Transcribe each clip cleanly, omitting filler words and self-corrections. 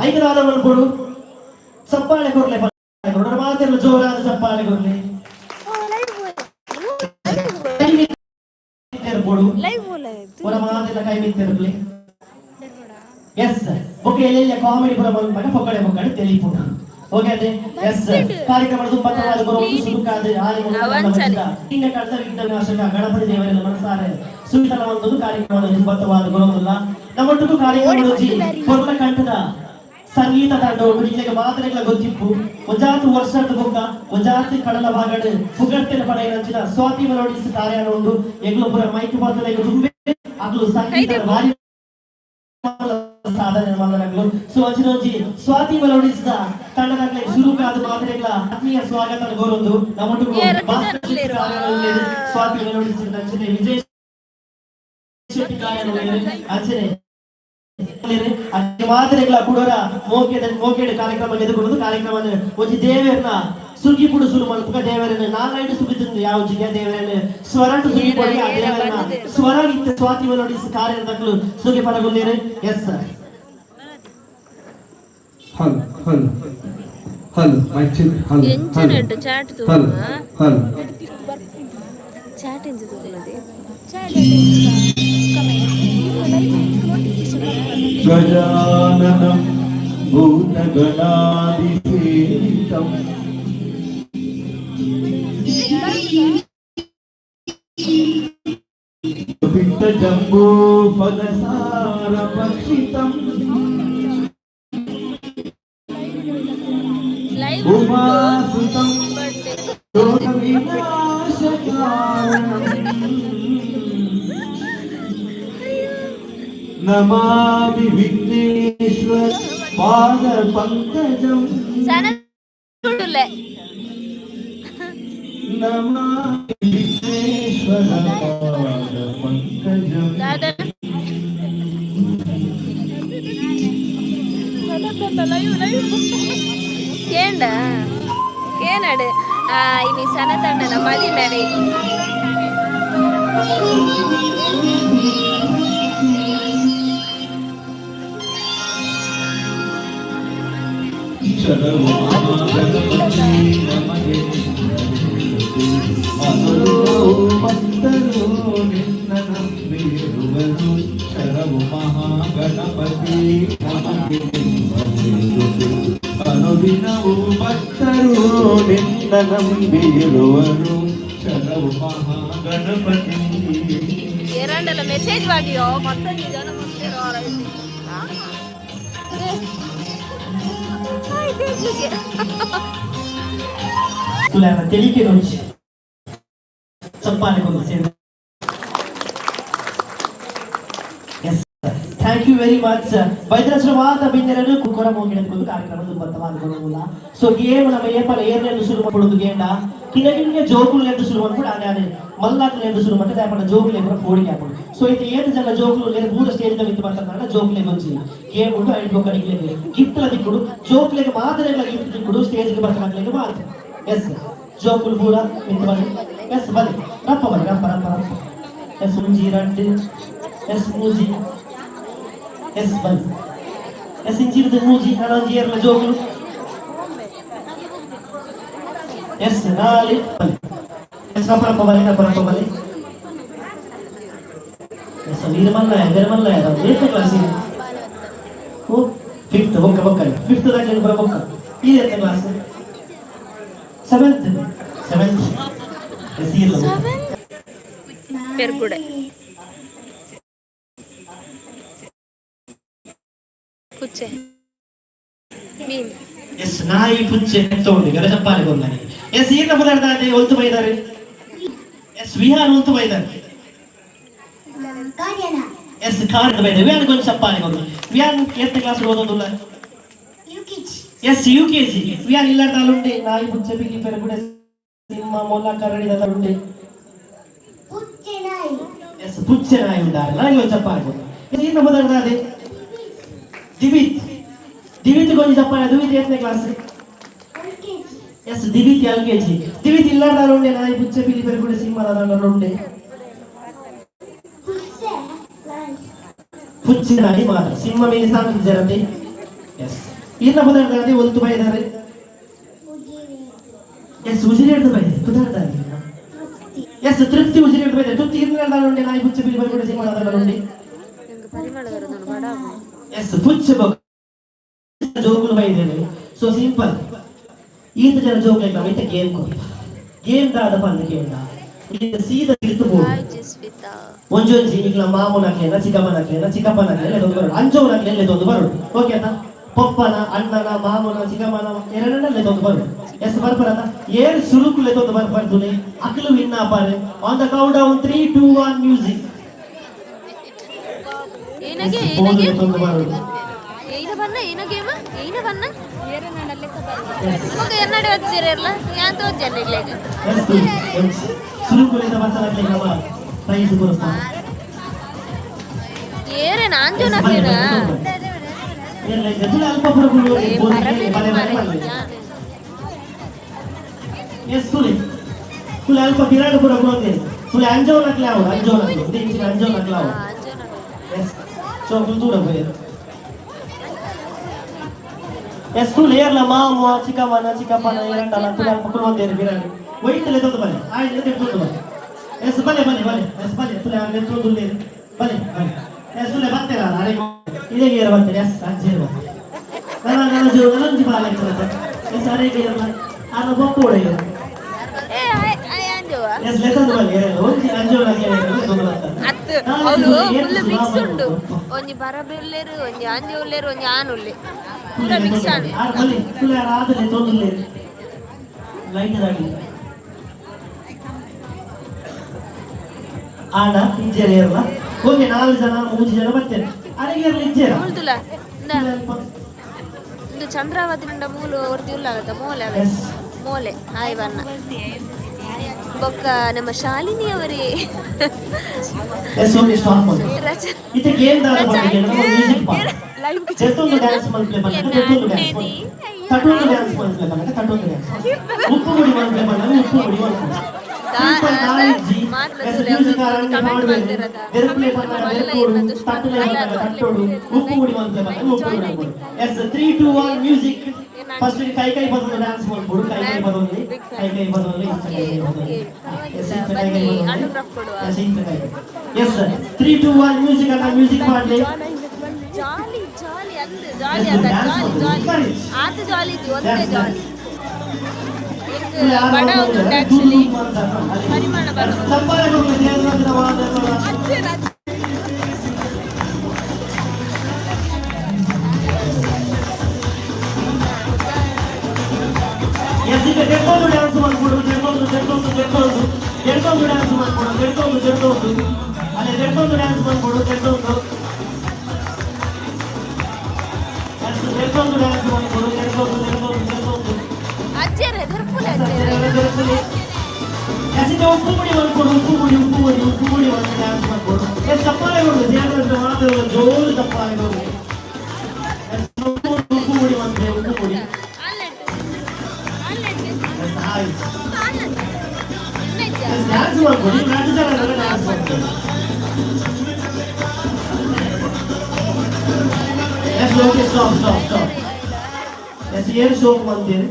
ಐದರಾದ ಮಲ್ಕೊಡು ಚಪ್ಪಾಳೆ ಕೊಡ್ಲೆ ಮಾತ್ರ ಜೋರಾದ ಚಪ್ಪಾಳೆ ಕೊಡ್ಲಿ ಮಾತೆಲ್ಲ ಕೈ ಮಿತ್ತಿರಲಿ. ಎಸ್ ಓಕೆ ಎಲ್ಲ ಕಾಮಿಡಿ ಪುರ ಬಂದಾಗ ಪೊಕ್ಕಡೆ ಪೊಕ್ಕಡೆ ತಿಳಿಪುಣ ಓಕೆ ಅದೇ ಎಸ್ ಕಾರ್ಯಕ್ರಮದ ತುಂಬಾದ ಬರುವುದು ಸುರುಕಾದ ಹಿಂಗೆ ಕಳೆದ ವಿಘ್ನವಿನಾಶಕ ಗಣಪತಿ ದೇವರೆಲ್ಲ ಮನಸಾರೆ ಸುಂದರವಾದದ್ದು ಕಾರ್ಯಕ್ರಮದ ತುಂಬಾದ ಬರುವುದಿಲ್ಲ ನಮ್ಮೊಟ್ಟಿಗೂ ಕಾರ್ಯಕ್ರಮ ಕೊರಲ ಕಂಠದ ಸಂಗೀತ ತಂಡ ಇಲ್ಲಿಗೆ ಮಾತ್ರೆಗಳ ಗೊತ್ತಿಪ್ಪು ಒಂಜಾತು ವರ್ಷದ ಬೊಕ್ಕ ಒಂಜಾತಿ ಕಡಲ ಭಾಗಡ್ ಪುಗಡ್ತಿನ ಪಡೆಯ ನಂಚಿನ ಸ್ವಾತಿ ಮೆಲೋಡಿಸ್ ಕಾರ್ಯಾನ ಉಂಡು ಎಗ್ಲು ಪುರ ಮೈಕ್ ಪಾತ್ರ ತುಂಬೆ ಅಗ್ಲು ಸಂಗೀತ ಭಾರಿ ಸಾಧನೆ ಮಾಡಲಾಗಲು ಸೊ ಅಂಚಿನೊಂಜಿ ಸ್ವಾತಿ ಮೆಲೋಡಿಸ್ ತಂಡದಾಗಲೇ ಶುರುಕಾದ ಮಾತ್ರೆಗಳ ಆತ್ಮೀಯ ಸ್ವಾಗತ ಗೋರೊಂದು ನಮ್ಮೊಟ್ಟಿಗೂ ಸ್ವಾತಿ ಮೆಲೋಡಿಸ್ ನಂಚಿನ ವಿಜಯ್ ಶೆಟ್ಟಿ ಕಾರ್ಯಾನ ಅಂಚನೆ ಮಾತ್ರೆಗಳ ಕುಡೋರ ಮೋಕೆಡ್ ಕಾರ್ಯಕ್ರಮ ಎದುರುಗೊಂಡು ಕಾರ್ಯಕ್ರಮ ಒಂಜಿ ದೇವರನ್ನ ಸುಗಿ ಪುಡು ಸುಲು ಮಲ್ಪಕ ದೇವರನ್ನ ನಾಲ್ಕೈದು ಸುಗಿతుంది ಯಾವ ಜಿಗೆ ದೇವರನ್ನ ಸ್ವರಂಟು ಸುಗಿ ಪಡಿ ಆ ದೇವರನ್ನ ಸ್ವರ ಇತ್ತು ಸ್ವಾತಿ ಮೆಲೋಡಿಸ್ ಕಾರ್ಯದಕ್ಕಲು ಸುಗಿ ಪಡಗುಲ್ಲೇರೆ ಎಸ್ ಸರ್ ಹಲ್ ಹಲ್ ಹಲ್ ಮೈ ಚಿಕ್ ಹಲ್ ಎಂಚನೆಟ್ ಚಾಟ್ ತು ಹಲ್ ಹಲ್ ಚಾಟ್ ಎಂಜು ತುಲದೆ ಗಜಾನನಂ ಭೂತಗಣಾಧಿಸೇವಿತಂ ಪಿತ್ತಜಂಬೂ ಫಲಸಾರ ಭಕ್ಷಿತಂ ಉಮಾಸುತಂ ಲೋಕ ವಿನಾಶಕಾರಣಂ ನಮಾಮಿ ವಿಘ್ನೇಶ್ವರ ಪಾದ ಪಂಕಜಂ ನಮಾಮಿ ವಿಘ್ನೇಶ್ವರ ಪಾದ ಪಂಕಜಂ ಕೇಂಡ ಕೇನಡು ಇನಿ ಸನತಂಡನ ಮದಿ ನಡೆ ಭಕ್ತರು ನಿನ್ನ ನಂಬಿರುವರು ಶರವು ಮಹಾಗಣಪತಿ ಅನುದಿನವು ಭಕ್ತರು ನಿನ್ನ ನಂಬಿರುವರು ಶರವು ಮಹಾಗಣಪತಿ ಎರಡಲ್ಲ ಮೆಸೇಜ್ ಮಾಡಿಯೋ ಮತ್ತೊಂದು ಜನ Sulaiman తెలికే నుంచి చప్పాలి కొంచెం yes thank you very much ವೈದ್ಯಶ್ರವಾದ ಬಿಂದರನು ಕುಕರ ಮೋಗಿಡಕೊಂಡು ಕಾರ್ಯಕ್ರಮದ ಬತ್ತವಾದ ಕೊಡುವುಲ್ಲ ಸೊ ಗೇಮ್ ನಮ್ಮ ಏಪಲ ಏರ್ನೆಂದು ಶುರು ಮಾಡುವುದು ಗೇಂಡ ಕಿನಗಿನ್ಗೆ ಜೋಗುಲು ಎಂದು ಶುರು ಮಾಡ್ಕೊಂಡು ಆನೆ ಮಲ್ಲಾಟು ಎಂದು ಶುರು ಮಾಡ್ತದೆ ಆಪಣ ಜೋಗುಲೆ ಕೂಡ ಪೋಡಿಗೆ ಹಾಕೊಂಡು ಸೊ ಇದು ಏಳು ಜನ ಜೋಗುಲು ಲೇರು ಮೂರು ಸ್ಟೇಜ್ ನಲ್ಲಿ ಮಾಡ್ತಾರೆ ಜೋಗುಲೆ ಬಂಚಿ ಗೇಮ್ ಉಂಟು ಐದು ಕಡಿಗೆ ಗಿಫ್ಟ್ ಲ ದಿಕ್ಕುಡು ಜೋಗುಲೆಗೆ ಮಾತ್ರ ಗಿಫ್ಟ್ ದಿಕ್ಕುಡು ಸ್ಟೇಜ್ಗೆ ಬರ್ತಾಗಲಿಗೆ ಮಾತ್ರ ಎಸ್ ಜೋಗುಲು ಪೂರ ಮಿಂತು ಬನ್ನಿ ಎಸ್ ಬನ್ನಿ ರಪ್ಪ ಬನ್ನಿ ರಪ್ಪ ರಪ್ಪ ರಪ್ಪ ಎಸ್ ಮುಂಜಿ ರಡ್ಡು ಎಸ್ ಮೂಜಿ ಎಸ್ ಬನ್ನಿ ಎಸ್ ಇಂಜಿರ್ದು ಮೂಜಿ ಹಣೊಂಜಿ ಏರ್ಲ ಜೋಗುಲು ಎಸ್ ನಾಲಿ ಬನ್ನಿ ಎಸ್ ರಪ್ಪ ರಪ್ಪ ಬನ್ನಿ ರಪ್ಪ ರಪ್ಪ ಬನ್ನಿ ಎಸ್ ನಿರ್ಮಲ್ಲ ಏಕೆ ಕ್ಲಾಸ್ ಓ ಫಿಫ್ತ್ ಬೊಕ್ಕ ಬೊಕ್ಕ ಫಿಫ್ತ್ ದಾಖಲೆ ಬರ ಬೊಕ್ಕ ಇದು ಎತ್ತ ಕ್ಲಾಸ್ ಸೆವೆಂತ್ ಎಸ್ ಇಲ್ಲ ಪೆರ್ಕುಡೆ ಪುಚ್ಚೆ ಮೀನ್ ಎಸ್ ನಾಯಿ ಪುಚ್ಚೆ ತಗೊಂಡು ಗರ ಚಪ್ಪಾಲೆ ಗೊಂದನೆ ಎಸ್ ಈಗ ಮಾತಾಡ್ತಾರೆ ಒಲ್ತು ಬೈದಾರೆ ಎಸ್ ವಿಹಾನ್ ಒಲ್ತು ಬೈದಾರೆ ಎಸ್ ಕಾರಣ ಬೈದ ವಿಹಾನ್ ಗೊಂದು ಚಪ್ಪಾಲೆ ಗೊಂದು ವಿಹಾನ್ ಎತ್ತ ಕ್ಲಾಸ್ ಓದೋದಿಲ್ಲ ಎಸ್ ಯುಕೆಜಿ ವಿಹಾನ್ ಇಲ್ಲಾರ್ದಾಲುಂಡೆ ನಾಯಿ ಪುಚ್ಚೆ ಬಿಗಿ ಪೆರಗುಡೆ ಸಿಂಹ ಮೊಲ ಕರಡಿ ದಲ್ಲುಂಡೆ ಎಸ್ ಪುಚ್ಚೆ ನಾಯಿ ಉಂಟಾರೆ ನಾಯಿ ಒಂದು ಚಪ್ಪಾಲೆ ಗೊಂದು ಈಗ ಮಾತಾಡ್ತಾರೆ ದಿವಿತ್ ಗೊಂದು ಚಪ್ಪಾಳೆ ದಿವಿತ್ ಎತ್ತನೇ ಕ್ಲಾಸ್ ಎಸ್ ದಿವಿತ್ LKG ದಿವಿತ್ ಇಲ್ಲಾರ್ದಾಲುಂಡೆ ನಾಯಿ ಪುಚ್ಚೆ ಬಿಗಿ ಪೆರಗುಡೆ ಸಿಂಹ ದಲ್ಲುಂಡೆ ಪುಚ್ಚೆ ನಾಯಿ ಮಾತ್ರ ಸಿಂಹ ಮೇಲೆ ಸಾಕು ಜರತೆ ಎಸ್ ಇನ್ನ ಪದಾರ್ಥ ಅದೇ ಒಲ್ತು ಬೈದಾರೆ ಎಸ್ ಉಜಿರಿ ಹಿಡಿದು ಬೈದೆ ಪದಾರ್ಥ ಎಸ್ ತೃಪ್ತಿ ಉಜಿರಿ ಹಿಡಿದು ಬೈದೆ ತೃಪ್ತಿ ಇನ್ನ ನೋಡಿ ನಾಯಿ ಪುಚ್ಚ ಬಿಲ್ ಬರ್ಬಿಟ್ಟು ಸಿಂಹ ನೋಡಿ ಎಸ್ ಪುಚ್ಚ ಜೋಗುಲು ಬೈದೇನೆ ಸೊ ಸಿಂಪಲ್ ಈತ ಜನ ಜೋಗುಲ ನಾವು ಇತ್ತ ಗೇಮ್ ಕೊಡಿ ಗೇಮ್ ದಾದ ಪಂದ ಕೇಂದ ಇದು ಸೀದಾ ಇತ್ತು ಬೋಡು ಒಂಜೊಂಜಿ ಈಗ ಮಾಮೂನಕ್ಲೇನ ಚಿಕ್ಕಪ್ಪನಕ್ಲೇನ ಇದೊಂದು ಬರೋದು ಅಂಜೋನಕ್ಲೇನ ಇದೊಂದು ಬರೋದು ಓಕೆ ಅಂತ ಪಪ್ಪನ ಅಣ್ಣನ ಮಾಮೂನ ಚಿಕ್ಕಮ್ಮನ ಎರಡನ್ನಲ್ಲೇ ಇದೊಂದು ಬರೋದು ಎಸ್ ಬರ್ಬರದ ಏಳು ಸುರುಕುಲೆ ಇದೊಂದು ಬರ್ಬಾರ್ದು ಅಕ್ಲು ವಿನ್ ಆಪಾರೆ on the countdown 3 2 1 music ಇದೊಂದು ಬರೋದು ಸುರುಕುಲಿಂದ ಬರ್ತಾರಕ್ಕೆ ನಮ್ಮ ಪ್ರೈಸ್ ಬರುತ್ತೆ ಅಲ್ಪ ಬರಬಹುದು ಎಸ್ ಕುಲೆ ಅಲ್ಪ ಬಿರಾಡು ಕೂಡ ಕೊಡುತ್ತೆ ಕುಲೆ ಅಂಜೋನಕ್ಲೆ ಅವರು ಅಂಜೋನಕ್ಲೆ ಅವರು ಎಸ್ ಸೊ ದೂರ ಹೋಗಿ ಎಸ್ ಕುಲೆ ಏರ್ಲ ಮಾಮ ಚಿಕ್ಕಪ್ಪನ ಎರಡಲ್ಲ ಕುಲೆ ಅಲ್ಪ ಕೊಡುವಂತೆ ಬಿರಾಡು ವೈಟಲ್ಲಿ ತಂದು ಬನ್ನಿ ಆಯ್ತು ತೆಗೆದು ಬನ್ನಿ ಎಸ್ ಬಲೆ ಎಸ್ ಬಲೆ ಕುಲೆ ತೆಗೆದು ಬಲೆ ಎಸ್ ಕುಲೆ ಬರ್ತೀರ ಅರೆ ಇದೇ ಗೇರ್ ಬರ್ತೀರಿ ಎಸ್ ಅಂಜೇರು ನನ್ನ ಜೀವ ನಂಜಿ ಬಾಲ ಎಸ್ ಅರೆ ಗೇರ್ ಅನ್ನ ಬೊಕ್ಕ ಹೊಡೆಯು ಎಸ್ ಲೆಕ್ಕದ ಬಲೆ ಒಂಜಿ ಅಂಜೋಳಕ್ಕೆ ಅವಳು ಫುಲ್ ಮಿಕ್ಸ್ ಉಂಟು ಒಂಜಿ ಬರಬೆಲ್ಲೇರು ಒಂಜಿ ಅಂಜಿ ಉಲ್ಲೇರು ಒಂಜಿ ಆನುಲ್ಲೆ ಪೂರ ಮಿಕ್ಸ್ ಆನು ಬಲೆ ಕುಲೆ ಆದಲೆ ತೊಂದುಲ್ಲೆ ಲೈಟ್ ಆಗಿ ಆಡ ಇಂಜೇರ್ ಇರಲ್ಲ ಓಕೆ 4 ಜನ 3 ಜನ ಬರ್ತೇನೆ ಅರೆಗೆ ಇಂಜೇರ್ ಉಳ್ದುಲ ಇಂದು ಚಂದ್ರಾವತಿ ನಿಂದ ಮೂಲು ಹೊರ್ತಿ ಉಲ್ಲಾಗತ್ತ ಮೋಲೆ ಹಾಯ್ ಬಣ್ಣ ಬೊಕ್ಕ ನಮ್ಮ ಶಾಲಿನಿ ಅವರೇ ಎಸ್ ಓಕೆ ಸ್ಟಾಪ್ ಮಾಡಿ ಇತ ಗೇಮ್ ದಾರ ಬಗ್ಗೆ ನಮ್ಮ ಮ್ಯೂಸಿಕ್ ಪಾ ಚೆತ್ತೊಂದು ಡ್ಯಾನ್ಸ್ ಮಾಡ್ಲೆ ಬಂದ ಚೆತ್ತೊಂದು ಡ್ಯಾನ್ಸ್ ತಟೊಂದು ಡ್ಯಾನ್ಸ್ ಮಾಡ್ಲೆ ಬಂದ ತಟೊಂದು ಡ್ಯಾನ್ಸ್ ಉಪ್ಪು ಮುಡಿ ಮಾಡ್ಲೆ ಬಂದ ಉಪ್ಪು ಮುಡಿ ಮಾಡ್ಲೆ ಸಿಂಪಲ್ ನಾಲೆಜಿ ಎಸ್ ಮ್ಯೂಸಿಕ್ ಆರಂಭ ಮಾಡಬೇಕು ಬೆರಪ್ಲೆ ಬಂದ ಬೆರಪೋಡು ತಟ್ಟಲೆ ಬಂದ ತಟ್ಟೋಡು ಉಪ್ಪು ಮುಡಿ ಮಾಡ್ಲೆ ಬಂದ ಉಪ್ಪು ಮುಡಿ ಮಾಡ್ಲೆ ಎಸ್ 3 2 1 ಮ್ಯೂಸಿಕ್ ಫಸ್ಟ್ ಕೈ ಬದಲು ಡ್ಯಾನ್ಸ್ ಮಾಡ್ಬೋದು ಕೈ ಬದಲು ಎಸ್ 3 2 1 ಮ್ಯೂಸಿಕ್ ಅನ್ನ ಮ್ಯೂಸಿಕ್ ಮಾಡಲಿ ಜಾಲಿ ಅಂದು ಜಾಲಿ ಆತ ಜಾಲಿ ಇತ್ತು ಒಂದೇ ಜಾಲಿ ಬಡ ಒಂದು ಆಕ್ಚುಲಿ ಪರಿಮಾಣ ಎಸ್ ಈಗ ತೆಕ್ಕೊಂಡು ಡ್ಯಾನ್ಸ್ ಮಾಡ್ಬೋದು ತೆಕ್ಕೊಂಡು ಡ್ಯಾನ್ಸ್ ಮಾಡ್ಬೋದು ಅಲ್ಲೇ ತೆಕ್ಕೊಂಡು ಡ್ಯಾನ್ಸ್ ಮಾಡ್ಬೋದು ತೆಕ್ಕೊಂಡು ಡ್ಯಾನ್ಸ್ ಮಾಡ್ಬೋದು ಅಜ್ಜರೇ ದರ್ಪುಲೆ ಎಸ್ ಈಗ ಉಪ್ಪು ಮುಡಿ ಒಂದು ಡ್ಯಾನ್ಸ್ ಮಾಡ್ಬೋದು ಎಸ್ ತಪ್ಪಾಲೆ ಕೊಡುದು ದೇವರ ಮಾತಾಡುವ ಜೋರು ತಪ್ಪಾಲೆ ಕೊಡುದು ಎಸ್ ಉಪ್ಪು ಮುಡಿ ಡ್ಯಾನ್ಸ್ ಮಾಡ್ಬೋದು ನಾಲ್ಕು ಜನ ಡ್ಯಾನ್ಸ್ ಮಾಡ್ಬೋದು ಎಸ್ ಓಕೆ ಸ್ಟಾಪ್ ಎಸ್ ಏನು ಶೋಕ್ ಮಾಡ್ತೀರಿ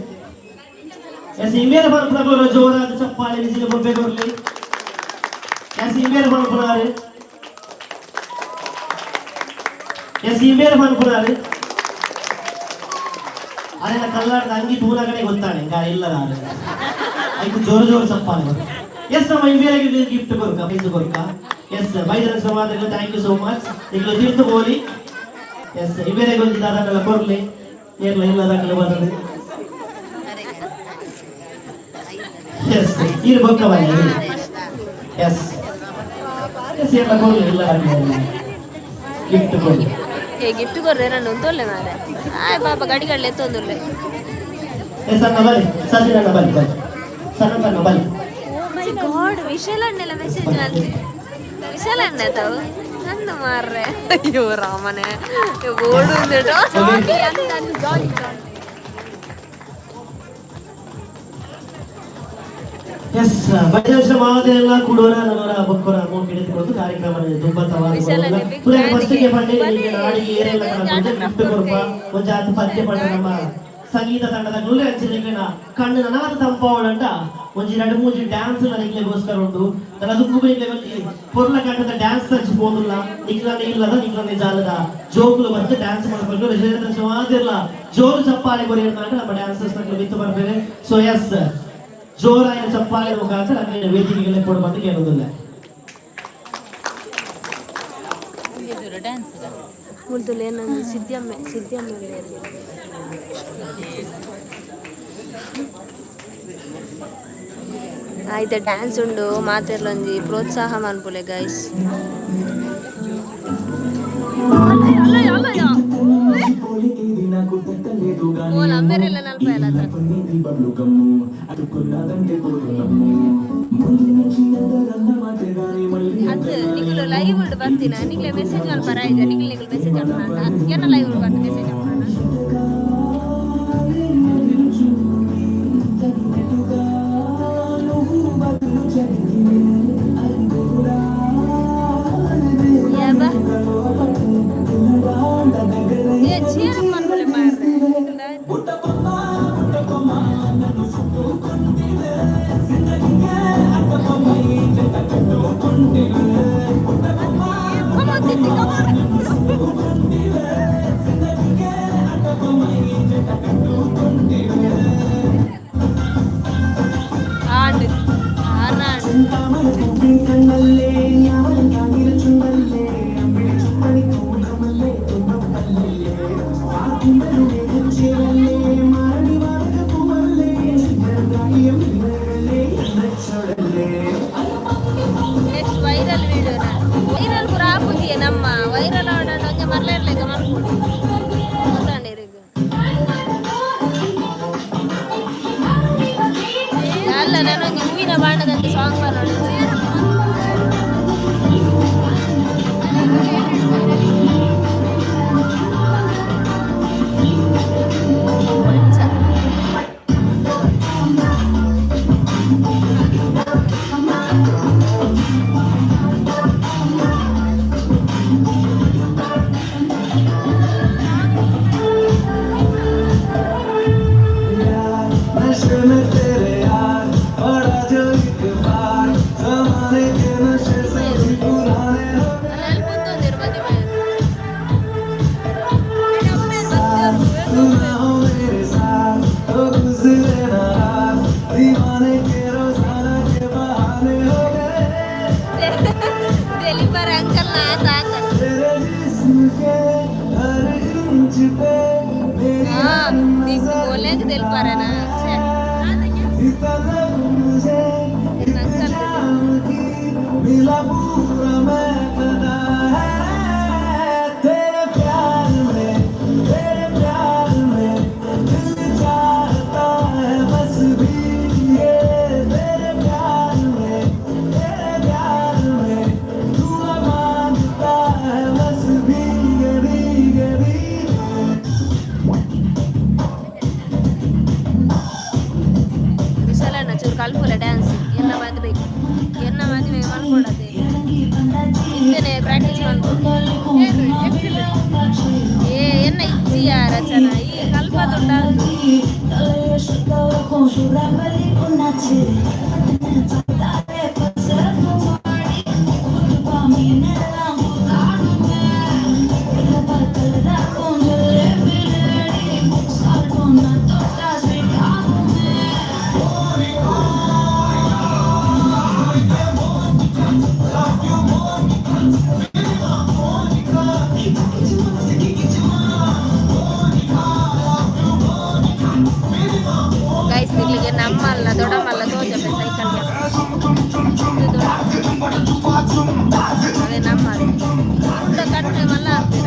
ಎಸ್ ಇಮೇಲೆ ಬರ್ಪುರ ಜೋರಾದ ಚಪ್ಪಾಳೆ ಬಿಸಿಲು ಬೊಬ್ಬೆ ಕೊಡಲಿ ಎಸ್ ಇಮೇಲೆ ಬರ್ಪುರಾರು ಅರೆಲ್ಲ ಕಲ್ಲಾಡದ ಅಂಗಿ ಪೂರ ಕಡೆ ಗೊತ್ತಾಳೆ ಗಾಳಿ ಇಲ್ಲದ ಆಯ್ತು ಜೋರು ಚಪ್ಪಾಳೆ ಎಸ್ ನಮ್ಮ ಇಮೇಲೆಗೆ ಗಿಫ್ಟ್ ಕೊರ್ಕ ಪೈಸು ಕೊರ್ಕ ಎಸ್ ಬೈದರ ಸಮಾಜಕ್ಕೆ ಥ್ಯಾಂಕ್ ಯು ಸೋ ಮಚ್ ಈಗ ತೀರ್ತು ಬೋಲಿ ಎಸ್ ಇಮೇಲೆಗೆ ಒಂದು ದಾದಾನೆಲ್ಲ ಕೊರ್ಲಿ ಏರ್ಲ ಇಲ್ಲದಾಗಲೇ ಬರ್ತದೆ ಎಸ್ ಇದು ಬೊಕ್ಕ ಬನ್ನಿ ಎಸ್ ಎಲ್ಲ ಕೊಡ್ಲಿ ಇಲ್ಲದಾಗಲೇ ಗಿಫ್ಟ್ ಕೊಡ್ಲಿ ಗಿಫ್ಟ್ ಕೊರ್ರೆ ನಾನು ಒಂದೊಳ್ಳೆ ಮಾರೆ ಆಯ್ ಪಾಪ ಗಡಿಗಳ್ಳೆ ಎತ್ತೊಂದುಳ್ಳೆ ಸಣ್ಣ ಬನ್ನಿ ಸಣ್ಣ ಬನ್ನಿ ಗಾಡ್ ವಿಶಾಲಣ್ಣೆಲ್ಲ ಮೆಸೇಜ್ ಮಾಡ್ತಿ ವಿಶಾಲಣ್ಣೆ ತಾವು ನನ್ನ ಮಾರ್ರೆ ಅಯ್ಯೋ ರಾಮನೇ ಓಡು ಎಸ್ ಬೈದರ್ಶನ ಮಾವದೆಲ್ಲ ಕೂಡೋರ ನನ್ನವರ ಬೊಕ್ಕೋರ ಮೂರು ಹಿಡಿದುಕೊಂಡು ಕಾರ್ಯಕ್ರಮ ತುಂಬ ಫಸ್ಟಿಗೆ ಬಂಡೆ ನಾಡಿಗೆ ಏರೆಲ್ಲ ಗಿಫ್ಟ್ ಕೊಡುವ ಒಂದು ಅದು ಪದ್ಯ ಪಡ ನಮ್ಮ ಸಂಗೀತ ತಂಡದ ಗುಲ್ಲೆ ಹಚ್ಚಿನ ಕಣ್ಣು ನನಾದ ತಂಪಾವಳಂಟ ಒಂಜಿ ಎರಡು ಮೂಜಿ ಡ್ಯಾನ್ಸ್ ನನಗೆಗೋಸ್ಕರ ಉಂಟು ನಾನು ಅದಕ್ಕೂ ಪೊರ್ಲ ಕಂಡದ ಡ್ಯಾನ್ಸ್ ಹಚ್ಚಿ ಹೋದಿಲ್ಲ ನಿಗ್ಲನೆ ಇಲ್ಲದ ನಿಗ್ಲನೆ ಜಾಲದ ಜೋಗುಲು ಬಂದು ಡ್ಯಾನ್ಸ್ ಮಾಡಬೇಕು ರಿಸರ್ವೇಶನ್ ಮಾತಿರಲ್ಲ ಜೋರು ಚಪ್ಪಾಳೆ ಕೊರಿ ನಮ್ಮ ಡ್ಯಾನ್ಸರ್ಸ್ ಬಿತ್ತು ಬರಬೇಕು ಸೊ ಎಸ್ ಜೋರಾಯ ಚಪ್ಪಾಳೆ ಮುಖಾಂತರ ನನ್ನ ವೇದಿಕೆಗಳೇ ಕೊಡುವಂತ ಕೇಳುವುದಿಲ್ಲ ಮುಳ್ದುಲೆ ನನ್ನ ಸಿದ್ಧಮ್ಮೆ ಆಯ್ತು ಡ್ಯಾನ್ಸ್ ಉಂಡು ಮಾತೆರ್ಲೊಂಜಿ ಪ್ರೋತ್ಸಾಹ ಮನ್ಪುಲೆ ಗೈಸ್ ಅಂಬೇರೆಲ್ಲ ನಲ್ಪ ಎಲ್ಲ ಅದು ನಿಗಳು ಲೈವ್ ಉಂಡು ಬರ್ತೀನ ನಿಗ್ಲೆ ಮೆಸೇಜ್ ಮಲ್ಪರ ಇದೆ ನಿಗ್ಲೆ ಮೆಸೇಜ್ ಮಾಡ್ತಾನ ಏನ ಲೈವ್ ಉಂಡು ಬರ್ತೀನಿ ಮೆಸೇಜ್ ಮಾಡ್ತಾನ ವೈರಲ್ ಪುರ ಆಪುದಿಯೇ ನಮ್ಮ ವೈರಲ್ ಆಡೋಣ ಮರಲೇರ್ಲೇಕ ಮಾಡ್ಕೊಂಡು ಅಲ್ಲ ನಾನೊಂದು ಹೂವಿನ ಬಾಣದಂತೆ ಸಾಂಗ್ ಮಾಡೋಣ ಕಲ್ಪುಲ ಡ್ಯಾನ್ಸ್ ಎನ್ನ ಮದುವೆ ಮಾಡ್ಕೊಡದೆ ಇಂತನೇ ಪ್ರಾಕ್ಟೀಸ್ ಮಾಡ್ಕೊಂಡು ಎನ್ನ ಇಚ್ಛೆಯ ರಚನಾ ಈ ಕಲ್ಪದೊಡ್ಡ ನಮ್ಮಲ್ಲ ದೊಡ್ಡಮ್ಮಲ್ಲ ತೋಜಪ್ಪೆ ಸೈಕಲ್ಗೆ ಅದೇ ನಮ್ಮದೇ ಊಟ ಕಟ್ಟೆ ಮಲ್ಲ ಆಗ್ತೀರ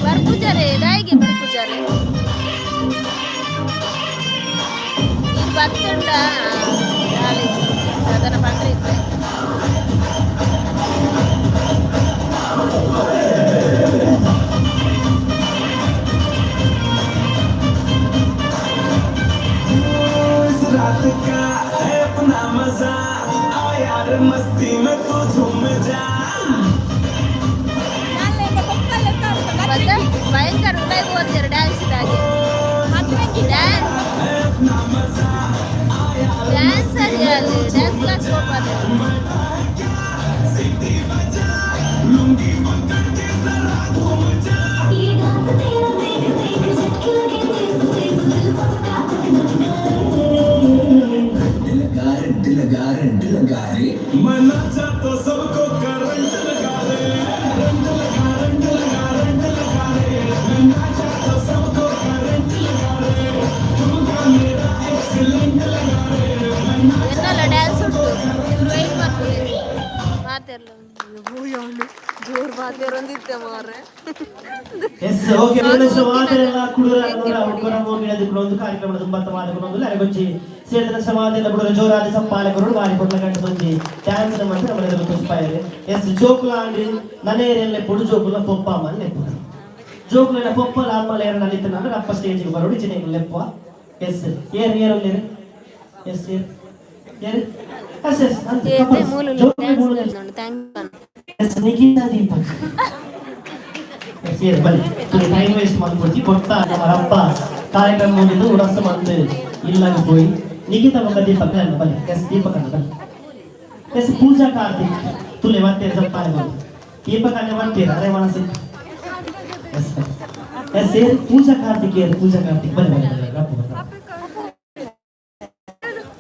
ಬರ್ಪೂಜಾರೆ ದಾಯಿಗೆ ಬರ್ಪೂಜಾರೆ ಬತ್ತುಂಡ ಅದನ್ನ ಬಂದ್ರೆ ಇದ್ರೆ रात का है अपना मजा आ यार मस्ती में तू झूम जा ಮತ್ತೆ ಭಯಂಕರ ಉಡಾಯಿ ಓದ್ತಾರೆ ಡ್ಯಾನ್ಸ್ ಇದಾಗೆ ಡ್ಯಾನ್ಸ್ ಅಲ್ಲಿ ಡ್ಯಾನ್ಸ್ ಕ್ಲಾಸ್ ಹೋಗ್ಬಾರ್ದು लगा रे मना जा तो सबको करंट लगा रे रंग लगा रे मना जा तो सबको करंट लगा रे तुमका मेरा एक्सीलेंट लगा रे मना ಎನ್ನಲ್ಲ ಡ್ಯಾನ್ಸ್ ಉಂಟು ಇವ್ರು ವೆಯ್ಟ್ ಮಾಡ್ತಾರೆ ಮಾತೆಲ್ಲ ಜೋರ್ ಮಾತೆರೊಂದಿತ್ತೆ ಮಾರ್ರೆ ಎಸ್ ಓಕೆ ಫ್ರೆಂಡ್ಸ್ ಮಾತೆಲ್ಲ ಕುಡುರ ಒಕ್ಕರ ಮೋಗಿಡದಿಕ್ಕೂ ಒಂದು ಕಾರ್ಯಕ್ರಮದ ತುಂಬಾ ಮಾತುಕೊಂಡು ಅರೆಗೊಂಚಿ ಸೇರಿದ ಸಮಾಜದ ಬುಡರ ಜೋರಾದ ಸಂಪಾದಕರು ಬಾರಿ ಕೊಟ್ಟ ಗಂಟು ಬಂದಿ ಡ್ಯಾನ್ಸ್ ಮಂತ್ರ ನಮ್ಮನೆಲ್ಲ ತುಸ್ಪಾಯಿದೆ ಎಸ್ ಜೋಕುಲಾಂಡಿ ನನೇರೆಲ್ಲ ಪುಡು ಜೋಕುಲ ಪೊಪ್ಪ ಅಮ್ಮ ಲೆಪ್ಪ ಜೋಕುಲ ಪೊಪ್ಪ ಲಾಮಲ ಏರ ನಲಿತ ನಾನು ಅಪ್ಪ ಸ್ಟೇಜಿಗೆ ಬರೋಡಿ ಚಿನೆಗೆ ಲೆಪ್ಪ ಎಸ್ ಏರ್ ಎಸ್ ಏರ್ ಎಸ್ ಎಸ್ ಅಂತ ಏತೆ ಮೂಲ ಡ್ಯಾನ್ಸ್ ನೋಡು thanks Nikhita Deepak yes ಏರ್ ಬನ್ನಿ ಟೈಮ್ ವೇಸ್ಟ್ ಮಾಡ್ಕೊಳ್ತಿ ಕೊಟ್ಟ ಅಪ್ಪ ಕಾರ್ಯಕ್ರಮ ಮುಗಿದು ಉಡಸ ಮಂದು ಇಲ್ಲಾಗ ಹೋಗಿ निकिता मग दीपक आहे ना बघा एस दीपक आहे बघा एस पूजा कार्तिक तुले वाटते जप पाय बघ दीपकाने वाटते अरे मला से एस एस ये पूजा कार्तिक बघा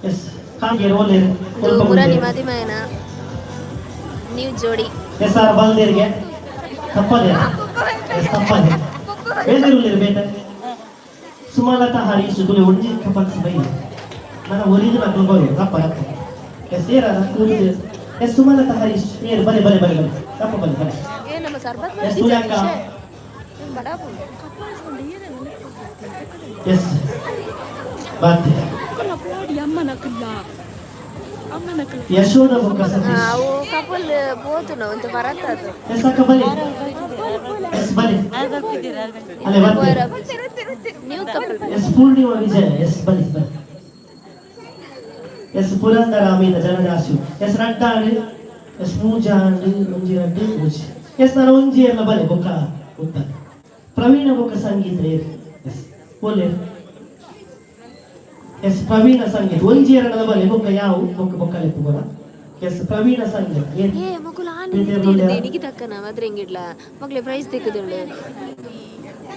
एस काम के रोल है मुरानी मादिमायना न्यू जोड़ी एस आर बल देर गया तप्पा दे बेदरुले बेटा सुमलता हरीश तुले उंजी खपत सबै ನನ್ನ ಒರಿಜಿನಲ್ ಅಕ್ಲು ಬರು ರಪ್ಪ ಎಸ್ ಏರಾದ ಕೂಡಿದೆ ಎಸ್ ಸುಮಲತಾ ಹರೀಶ್ ಏರ್ ಬಲೆ ರಪ್ಪ ಬಲೆ ಏ ನಮ್ಮ ಸರ್ಬತ್ ಎಸ್ ತುಲ್ಯಾಂಕ ಬಡಾಪು ಎಸ್ ಬಾತಿ ಯಶೋಧ ಬುಕ್ಕ ಸತೀಶ್ ಅವು ಕಪಲ್ ಬೋತು ನಾವು ಅಂತ ಬರತ್ತದು ಎಸ್ ಅಕ್ಕ ಬಲೆ ಎಸ್ ಬಲೆ ಅಲೆ ಬಾತಿ ನ್ಯೂ ಕಪಲ್ ಎಸ್ ಪೂರ್ಣಿಮಾ ವಿಜಯ ಎಸ್ ಬಲೆ S Purandara Amin ಜನಜಾಸು S ರಡ್ಡಾಡಿ S ಮೂಜಾಂಡಿ ಒಂಜಿ ರಡ್ಡಿ ಮೂಜಿ ಎಸ್ ನಾನು ಒಂಜಿ ಎಲ್ಲ ಬಲೆ ಬೊಕ್ಕ ಉತ್ತರ ಪ್ರವೀಣ ಬೊಕ್ಕ ಸಂಗೀತ ಎಸ್ ಓಲೆ ಎಸ್ ಪ್ರವೀಣ ಸಂಗೀತ ಒಂಜಿ ಎರಡದ ಬಲೆ ಬೊಕ್ಕ ಯಾವ ಬೊಕ್ಕ ಲೆಪ್ಪು ಬರ ಎಸ್ ಪ್ರವೀಣ ಸಂಗೀತ ಏ ಮಗುಲ ಆನೆ ದೇನಿಗೆ ತಕ್ಕನ ಮಾತ್ರ ಹೆಂಗಿಡ್ಲ ಮಗ್ಲೆ ಪ್ರೈಸ್ ತೆಕ್ಕದುಂಡು